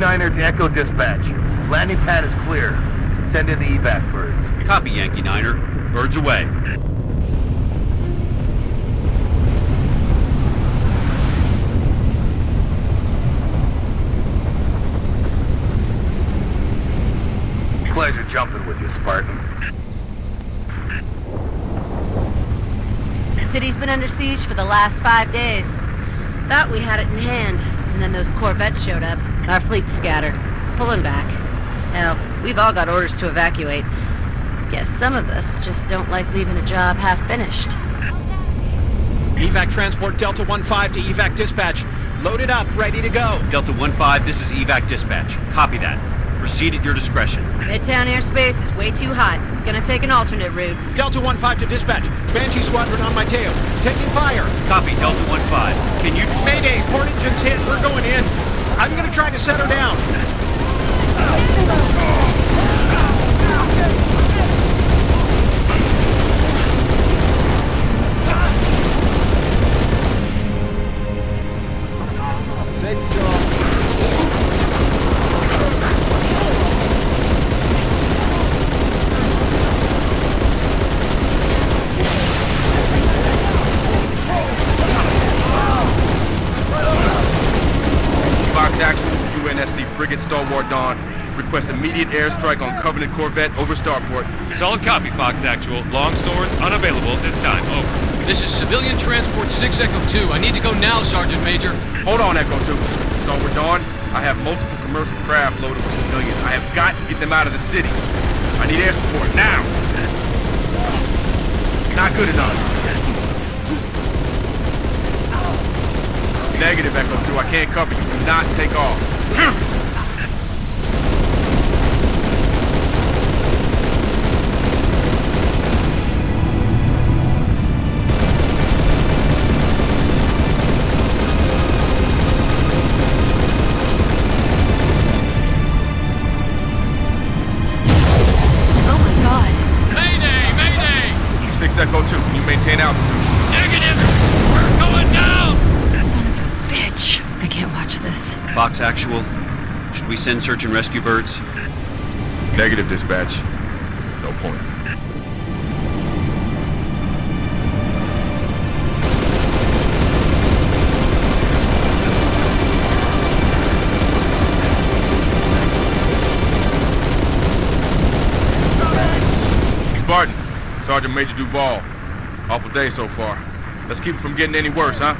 Niner to Echo Dispatch. Landing pad is clear. Send in the evac birds. Copy, Yankee Niner. Birds away. Pleasure jumping with you, Spartan. The city's been under siege for the last 5 days. Thought we had it in hand, and then those Corvettes showed up. Our fleet's scattered, pulling back. Hell, we've all got orders to evacuate. Guess some of us just don't like leaving a job half-finished. Evac transport Delta 1-5 to Evac Dispatch. Loaded up, ready to go. Delta 1-5, this is Evac Dispatch. Copy that. Proceed at your discretion. Midtown airspace is way too hot. Gonna take an alternate route. Delta 1-5 to Dispatch. Banshee Squadron on my tail. Taking fire. Copy, Delta 1-5. Can you... Mayday, port engine's hit. We're going in. I'm gonna try to set her down. Frigate Stalwart Dawn. Request immediate airstrike on Covenant Corvette over starport. Solid copy, Fox Actual. Long swords unavailable at this time. Over. This is Civilian Transport 6 Echo 2. I need to go now, Sergeant Major. Hold on, Echo 2. Stalwart Dawn, I have multiple commercial craft loaded with civilians. I have got to get them out of the city. I need air support now. Not good enough. Negative, Echo 2. I can't cover you. Do not take off. Oh my god. Mayday! Mayday! 6 Echo 2, can you maintain altitude? Negative! We're going down! Son of a bitch. I can't watch this. Fox Actual, should we send search and rescue birds? Negative, dispatch. No point. Spartan, Sergeant Major Duval. Awful day so far. Let's keep it from getting any worse, huh?